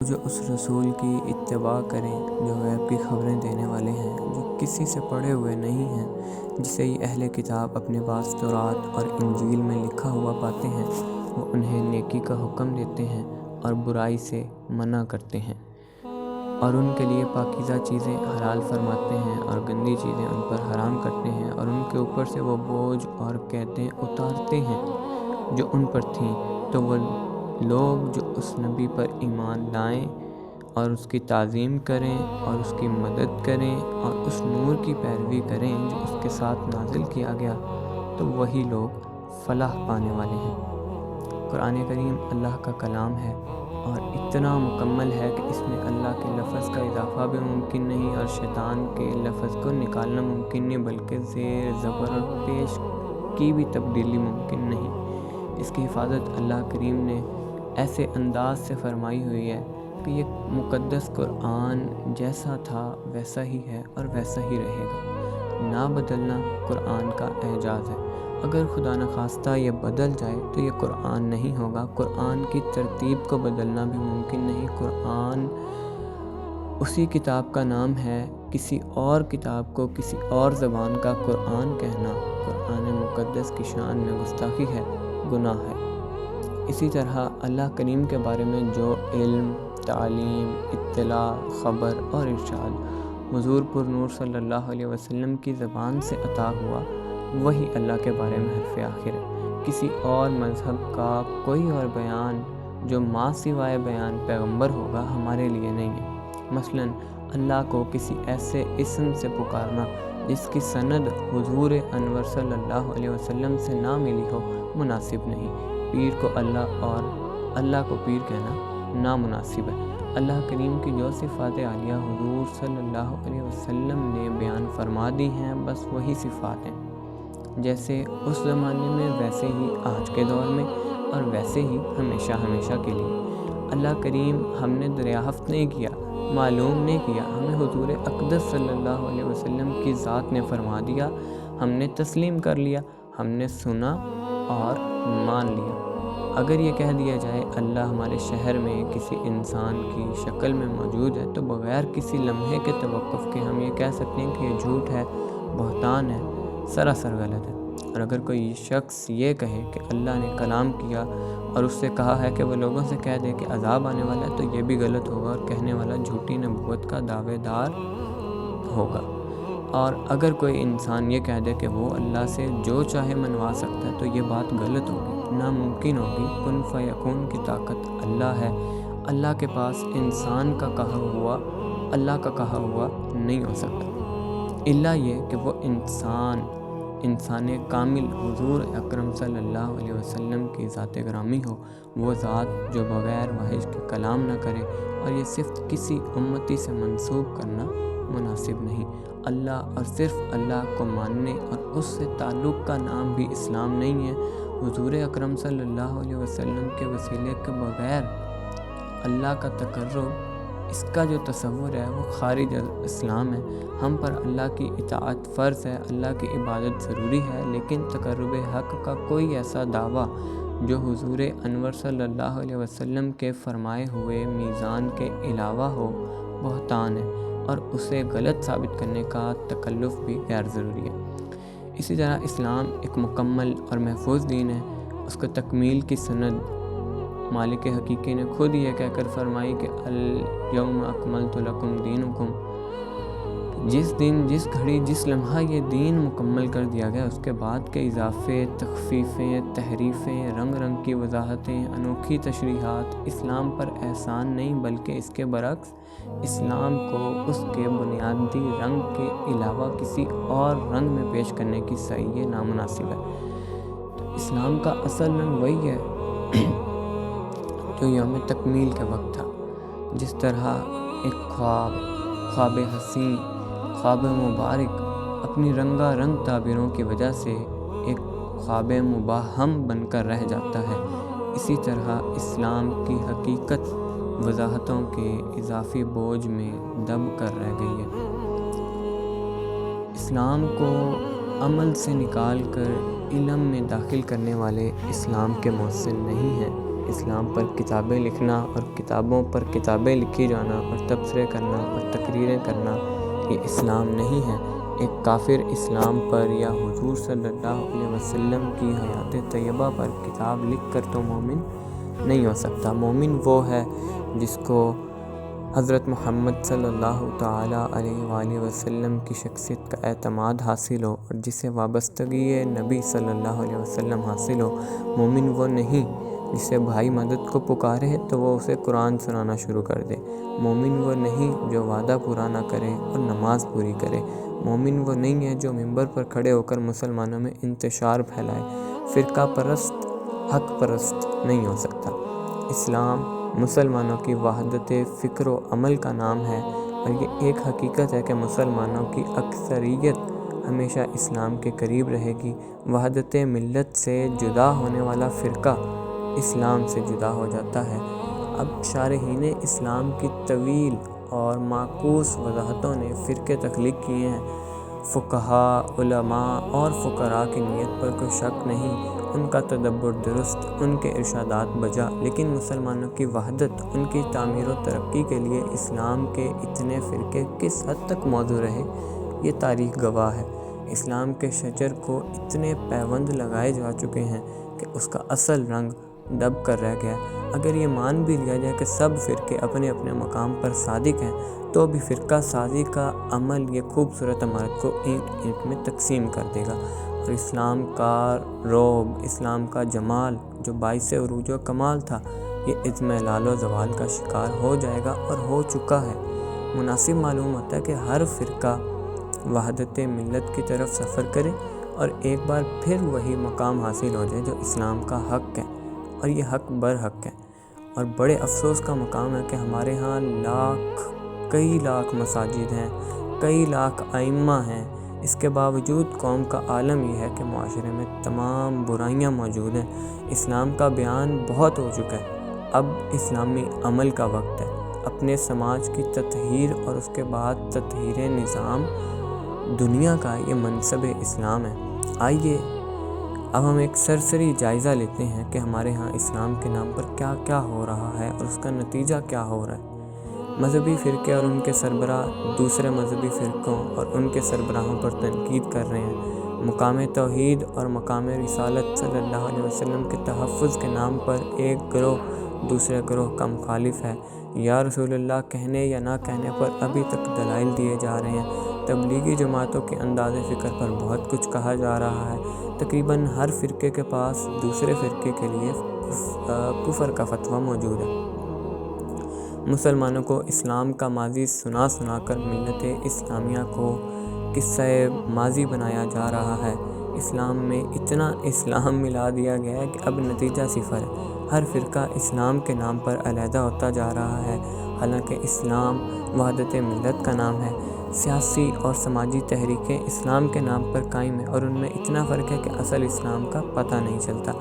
جو اس رسول کی اتباع کریں جو غیب کی خبریں دینے والے ہیں، جو کسی سے پڑھے ہوئے نہیں ہیں، جسے یہ اہل کتاب اپنے پاس تورات اور انجیل میں لکھا ہوا پاتے ہیں۔ وہ انہیں نیکی کا حکم دیتے ہیں اور برائی سے منع کرتے ہیں، اور ان کے لیے پاکیزہ چیزیں حلال فرماتے ہیں اور گندی چیزیں ان پر حرام کرتے ہیں، اور ان کے اوپر سے وہ بوجھ اور قیدیں اتارتے ہیں جو ان پر تھیں۔ تو وہ لوگ جو اس نبی پر ایمان لائیں اور اس کی تعظیم کریں اور اس کی مدد کریں اور اس نور کی پیروی کریں جو اس کے ساتھ نازل کیا گیا، تو وہی لوگ فلاح پانے والے ہیں۔ قرآن کریم اللہ کا کلام ہے اور اتنا مکمل ہے کہ اس میں اللہ کے لفظ کا اضافہ بھی ممکن نہیں اور شیطان کے لفظ کو نکالنا ممکن نہیں، بلکہ زیر زبر اور پیش کی بھی تبدیلی ممکن نہیں۔ اس کی حفاظت اللہ کریم نے ایسے انداز سے فرمائی ہوئی ہے کہ یہ مقدس قرآن جیسا تھا ویسا ہی ہے اور ویسا ہی رہے گا۔ نہ بدلنا قرآن کا اعجاز ہے۔ اگر خدا نخواستہ یہ بدل جائے تو یہ قرآن نہیں ہوگا۔ قرآن کی ترتیب کو بدلنا بھی ممکن نہیں۔ قرآن اسی کتاب کا نام ہے، کسی اور کتاب کو کسی اور زبان کا قرآن کہنا قرآن مقدس کی شان میں گستاخی ہے، گناہ ہے۔ اسی طرح اللہ کریم کے بارے میں جو علم، تعلیم، اطلاع، خبر اور ارشاد حضور پر نور صلی اللہ علیہ وسلم کی زبان سے عطا ہوا، وہی اللہ کے بارے میں حرف آخر ہے۔ کسی اور مذہب کا کوئی اور بیان جو ما سوائے بیان پیغمبر ہوگا ہمارے لیے نہیں ہے۔ مثلاً اللہ کو کسی ایسے اسم سے پکارنا جس کی سند حضور انور صلی اللہ علیہ وسلم سے نہ ملی ہو مناسب نہیں۔ پیر کو اللہ اور اللہ کو پیر کہنا نامناسب ہے۔ اللہ کریم کی جو صفات عالیہ حضور صلی اللہ علیہ وسلم نے بیان فرما دی ہیں، بس وہی صفات ہیں، جیسے اس زمانے میں ویسے ہی آج کے دور میں اور ویسے ہی ہمیشہ ہمیشہ کے لیے۔ اللہ کریم ہم نے دریافت نہیں کیا، معلوم نہیں کیا، ہمیں حضور اقدس صلی اللہ علیہ وسلم کی ذات نے فرما دیا، ہم نے تسلیم کر لیا، ہم نے سنا اور مان لیا۔ اگر یہ کہہ دیا جائے اللہ ہمارے شہر میں کسی انسان کی شکل میں موجود ہے، تو بغیر کسی لمحے کے توقف کے ہم یہ کہہ سکتے ہیں کہ یہ جھوٹ ہے، بہتان ہے، سراسر غلط ہے۔ اور اگر کوئی شخص یہ کہے کہ اللہ نے کلام کیا اور اس سے کہا ہے کہ وہ لوگوں سے کہہ دے کہ عذاب آنے والا ہے، تو یہ بھی غلط ہوگا اور کہنے والا جھوٹی نبوت کا دعوے دار ہوگا۔ اور اگر کوئی انسان یہ کہہ دے کہ وہ اللہ سے جو چاہے منوا سکتا ہے، تو یہ بات غلط ہوگی، ناممکن ہوگی۔ کن فیکون کی طاقت اللہ ہے، اللہ کے پاس انسان کا کہا ہوا اللہ کا کہا ہوا نہیں ہو سکتا، الا یہ کہ وہ انسان کامل حضور اکرم صلی اللہ علیہ وسلم کی ذات گرامی ہو، وہ ذات جو بغیر وحی کے کلام نہ کرے، اور یہ صرف کسی امتی سے منسوب کرنا مناسب نہیں۔ اللہ اور صرف اللہ کو ماننے اور اس سے تعلق کا نام بھی اسلام نہیں ہے۔ حضور اکرم صلی اللہ علیہ وسلم کے وسیلے کے بغیر اللہ کا تقرب، اس کا جو تصور ہے وہ خارج اسلام ہے۔ ہم پر اللہ کی اطاعت فرض ہے، اللہ کی عبادت ضروری ہے، لیکن تقرب حق کا کوئی ایسا دعویٰ جو حضور انور صلی اللہ علیہ وسلم کے فرمائے ہوئے میزان کے علاوہ ہو، بہتان ہے، اور اسے غلط ثابت کرنے کا تکلف بھی غیر ضروری ہے۔ اسی طرح اسلام ایک مکمل اور محفوظ دین ہے۔ اس کو تکمیل کی سند مالک حقیقی نے خود یہ کہہ کر فرمائی کہ الیوم اکملت لکم دینکم، جس دن، جس گھڑی، جس لمحہ یہ دین مکمل کر دیا گیا، اس کے بعد کے اضافے، تخفیفیں، تحریفیں، رنگ رنگ کی وضاحتیں، انوکھی تشریحات اسلام پر احسان نہیں، بلکہ اس کے برعکس اسلام کو اس کے بنیادی رنگ کے علاوہ کسی اور رنگ میں پیش کرنے کی صحیح نامناسب ہے۔ تو اسلام کا اصل رنگ وہی ہے جو یوم تکمیل کے وقت تھا۔ جس طرح ایک خواب حسین، خواب مبارک اپنی رنگا رنگ تعبیروں کی وجہ سے ایک خواب مبہم بن کر رہ جاتا ہے، اسی طرح اسلام کی حقیقت وضاحتوں کے اضافی بوجھ میں دب کر رہ گئی ہے۔ اسلام کو عمل سے نکال کر علم میں داخل کرنے والے اسلام کے محسن نہیں ہیں۔ اسلام پر کتابیں لکھنا اور کتابوں پر کتابیں لکھی جانا اور تبصرے کرنا اور تقریریں کرنا یہ اسلام نہیں ہے۔ ایک کافر اسلام پر یا حضور صلی اللہ علیہ وسلم کی حیات طیبہ پر کتاب لکھ کر تو مومن نہیں ہو سکتا۔ مومن وہ ہے جس کو حضرت محمد صلی اللہ تعالیٰ علیہ وآلہ وسلم کی شخصیت کا اعتماد حاصل ہو اور جسے وابستگی نبی صلی اللہ علیہ وسلم حاصل ہو۔ مومن وہ نہیں جسے بھائی مدد کو پکارے تو وہ اسے قرآن سنانا شروع کر دے۔ مومن وہ نہیں جو وعدہ پورا نہ کرے اور نماز پوری کرے۔ مومن وہ نہیں ہے جو منبر پر کھڑے ہو کر مسلمانوں میں انتشار پھیلائے۔ فرقہ پرست حق پرست نہیں ہو سکتا۔ اسلام مسلمانوں کی وحدت فکر و عمل کا نام ہے، اور یہ ایک حقیقت ہے کہ مسلمانوں کی اکثریت ہمیشہ اسلام کے قریب رہے گی۔ وحدت ملت سے جدا ہونے والا فرقہ اسلام سے جدا ہو جاتا ہے۔ اب شارحین اسلام کی طویل اور معکوس وضاحتوں نے فرقے تخلیق کیے ہیں۔ فقہاء، علماء اور فقراء کی نیت پر کوئی شک نہیں، ان کا تدبر درست، ان کے ارشادات بجا، لیکن مسلمانوں کی وحدت، ان کی تعمیر و ترقی کے لیے اسلام کے اتنے فرقے کس حد تک موزوں رہے، یہ تاریخ گواہ ہے۔ اسلام کے شجر کو اتنے پیوند لگائے جا چکے ہیں کہ اس کا اصل رنگ دب کر رہ گیا۔ اگر یہ مان بھی لیا جائے کہ سب فرقے اپنے اپنے مقام پر صادق ہیں، تو بھی فرقہ سازی کا عمل یہ خوبصورت عمارت کو اینٹ اینٹ میں تقسیم کر دے گا، اور اسلام کا رعب، اسلام کا جمال جو باعث عروج و کمال تھا، یہ اضمحلال و زوال کا شکار ہو جائے گا اور ہو چکا ہے۔ مناسب معلوم ہوتا ہے کہ ہر فرقہ وحدت ملت کی طرف سفر کرے اور ایک بار پھر وہی مقام حاصل ہو جائے جو اسلام کا حق ہے، اور یہ حق بر حق ہے۔ اور بڑے افسوس کا مقام ہے کہ ہمارے ہاں کئی لاکھ مساجد ہیں، کئی لاکھ ائمہ ہیں، اس کے باوجود قوم کا عالم یہ ہے کہ معاشرے میں تمام برائیاں موجود ہیں۔ اسلام کا بیان بہت ہو چکا ہے، اب اسلامی عمل کا وقت ہے۔ اپنے سماج کی تطہیر اور اس کے بعد تطہیر نظام دنیا کا یہ منصب اسلام ہے۔ آئیے اب ہم ایک سرسری جائزہ لیتے ہیں کہ ہمارے ہاں اسلام کے نام پر کیا کیا ہو رہا ہے اور اس کا نتیجہ کیا ہو رہا ہے۔ مذہبی فرقے اور ان کے سربراہ دوسرے مذہبی فرقوں اور ان کے سربراہوں پر تنقید کر رہے ہیں۔ مقام توحید اور مقام رسالت صلی اللہ علیہ وسلم کے تحفظ کے نام پر ایک گروہ دوسرے گروہ کا مخالف ہے۔ یا رسول اللہ کہنے یا نہ کہنے پر ابھی تک دلائل دیے جا رہے ہیں۔ تبلیغی جماعتوں کے انداز فکر پر بہت کچھ کہا جا رہا ہے۔ تقریباً ہر فرقے کے پاس دوسرے فرقے کے لیے کفر کا فتویٰ موجود ہے۔ مسلمانوں کو اسلام کا ماضی سنا سنا کر ملت اسلامیہ کو قصہ ماضی بنایا جا رہا ہے۔ اسلام میں اتنا اسلام ملا دیا گیا ہے کہ اب نتیجہ صفر ہے۔ ہر فرقہ اسلام کے نام پر علیحدہ ہوتا جا رہا ہے، حالانکہ اسلام وحدت ملت کا نام ہے۔ سیاسی اور سماجی تحریکیں اسلام کے نام پر قائم ہیں، اور ان میں اتنا فرق ہے کہ اصل اسلام کا پتہ نہیں چلتا۔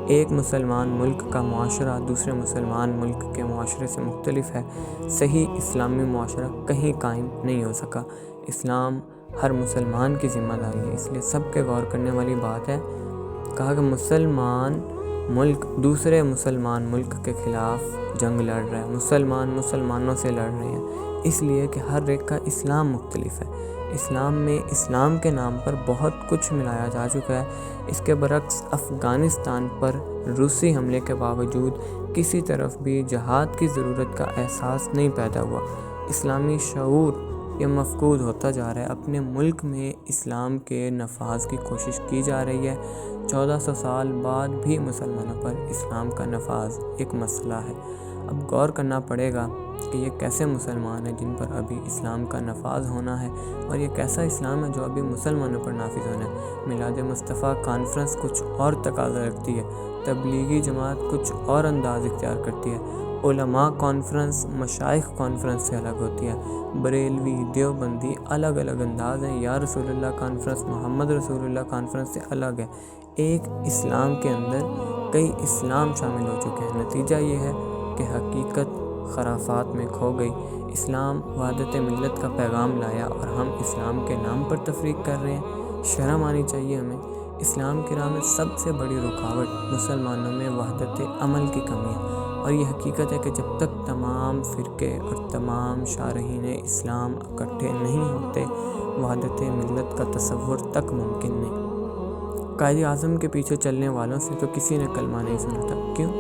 ایک مسلمان ملک کا معاشرہ دوسرے مسلمان ملک کے معاشرے سے مختلف ہے۔ صحیح اسلامی معاشرہ کہیں قائم نہیں ہو سکا۔ اسلام ہر مسلمان کی ذمہ داری ہے، اس لیے سب کے غور کرنے والی بات ہے۔ کہا کہ مسلمان ملک دوسرے مسلمان ملک کے خلاف جنگ لڑ رہا ہے، مسلمان مسلمانوں سے لڑ رہے ہیں، اس لیے کہ ہر ایک کا اسلام مختلف ہے۔ اسلام میں اسلام کے نام پر بہت کچھ ملایا جا چکا ہے۔ اس کے برعکس افغانستان پر روسی حملے کے باوجود کسی طرف بھی جہاد کی ضرورت کا احساس نہیں پیدا ہوا۔ اسلامی شعور یہ مفقود ہوتا جا رہا ہے۔ اپنے ملک میں اسلام کے نفاذ کی کوشش کی جا رہی ہے۔ 1400 سال بعد بھی مسلمانوں پر اسلام کا نفاذ ایک مسئلہ ہے۔ اب غور کرنا پڑے گا کہ یہ کیسے مسلمان ہیں جن پر ابھی اسلام کا نفاذ ہونا ہے، اور یہ کیسا اسلام ہے جو ابھی مسلمانوں پر نافذ ہونا ہے۔ میلاد مصطفیٰ کانفرنس کچھ اور تقاضا رکھتی ہے، تبلیغی جماعت کچھ اور انداز اختیار کرتی ہے، علماء کانفرنس مشائخ کانفرنس سے الگ ہوتی ہے، بریلوی دیوبندی الگ الگ انداز ہیں، یا رسول اللہ کانفرنس محمد رسول اللہ کانفرنس سے الگ ہے۔ ایک اسلام کے اندر کئی اسلام شامل ہو چکے ہیں۔ نتیجہ یہ ہے کہ حقیقت خرافات میں کھو گئی۔ اسلام وحدت ملت کا پیغام لایا اور ہم اسلام کے نام پر تفریق کر رہے ہیں۔ شرم آنی چاہیے ہمیں۔ اسلام کی راہ میں سب سے بڑی رکاوٹ مسلمانوں میں وحدت عمل کی کمی ہے، اور یہ حقیقت ہے کہ جب تک تمام فرقے اور تمام شارحین اسلام اکٹھے نہیں ہوتے، وحدت ملت کا تصور تک ممکن نہیں۔ قائد اعظم کے پیچھے چلنے والوں سے تو کسی نے کلمہ نہیں سنا تھا، کیوں؟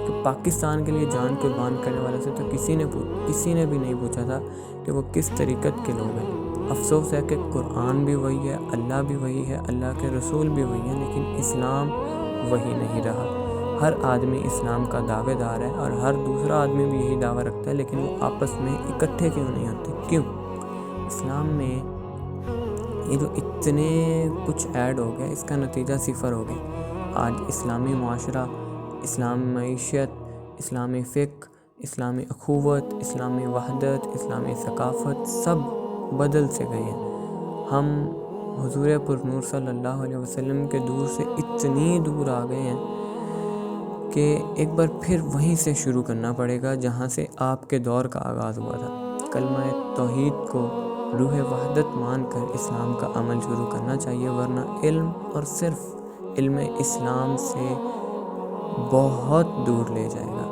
کہ پاکستان کے لیے جان قربان کرنے والوں سے تو کسی نے بھی نہیں پوچھا تھا کہ وہ کس طریقت کے لوگ ہیں۔ افسوس ہے کہ قرآن بھی وہی ہے، اللہ بھی وہی ہے، اللہ کے رسول بھی وہی ہیں، لیکن اسلام وہی نہیں رہا۔ ہر آدمی اسلام کا دعوے دار ہے اور ہر دوسرا آدمی بھی یہی دعویٰ رکھتا ہے، لیکن وہ آپس میں اکٹھے کیوں نہیں ہوتے؟ کیوں؟ اسلام میں یہ جو اتنے کچھ ایڈ ہو گیا، اس کا نتیجہ صفر ہو گیا۔ آج اسلامی معاشرہ، اسلامی معیشت، اسلامی فقہ، اسلامی اخوت، اسلامی وحدت، اسلامی ثقافت سب بدل سے گئے ہیں۔ ہم حضور پرنور صلی اللہ علیہ وسلم کے دور سے اتنی دور آ گئے ہیں کہ ایک بار پھر وہیں سے شروع کرنا پڑے گا جہاں سے آپ کے دور کا آغاز ہوا تھا۔ کلمہ توحید کو روح وحدت مان کر اسلام کا عمل شروع کرنا چاہیے، ورنہ علم اور صرف علم اسلام سے بہت دور لے جائے گا۔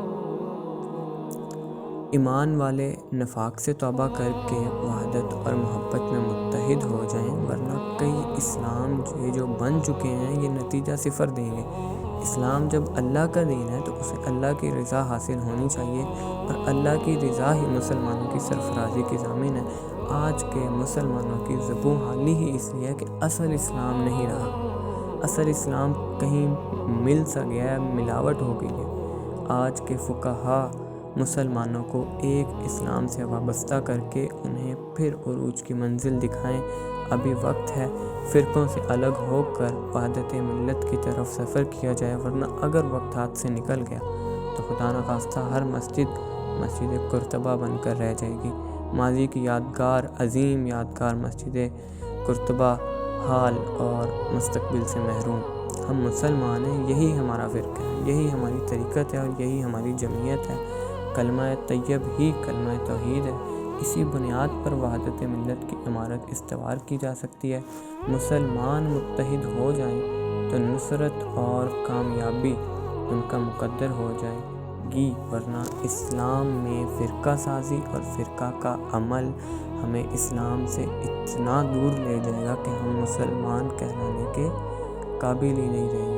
ایمان والے نفاق سے توبہ کر کے وحدت اور محبت میں متحد ہو جائیں، ورنہ کئی اسلام جو بن چکے ہیں یہ نتیجہ صفر دیں گے۔ اسلام جب اللہ کا دین ہے تو اسے اللہ کی رضا حاصل ہونی چاہیے، اور اللہ کی رضا ہی مسلمانوں کی سرفرازی کی ضامن ہے۔ آج کے مسلمانوں کی زبوں حالی ہی اس لیے ہے کہ اصل اسلام نہیں رہا۔ اصل اسلام کہیں مل سا گیا ہے، ملاوٹ ہو گئی ہے۔ آج کے فقہا مسلمانوں کو ایک اسلام سے وابستہ کر کے انہیں پھر عروج کی منزل دکھائیں۔ ابھی وقت ہے فرقوں سے الگ ہو کر وحدت ملت کی طرف سفر کیا جائے، ورنہ اگر وقت ہاتھ سے نکل گیا تو خدا نخواستہ ہر مسجد قرطبہ بن کر رہ جائے گی۔ ماضی کی یادگار، عظیم یادگار مسجد قرطبہ حال اور مستقبل سے محروم۔ ہم مسلمان ہیں، یہی ہمارا فرقہ ہے، یہی ہماری طریقت ہے اور یہی ہماری جمعیت ہے۔ کلمہ طیب ہی کلمہ توحید ہے۔ اسی بنیاد پر وحدت ملت کی عمارت استوار کی جا سکتی ہے۔ مسلمان متحد ہو جائیں تو نصرت اور کامیابی ان کا مقدر ہو جائے گی، ورنہ اسلام میں فرقہ سازی اور فرقہ کا عمل ہمیں اسلام سے اتنا دور لے جائے گا کہ ہم مسلمان کہلانے کے قابل ہی نہیں رہیں گے۔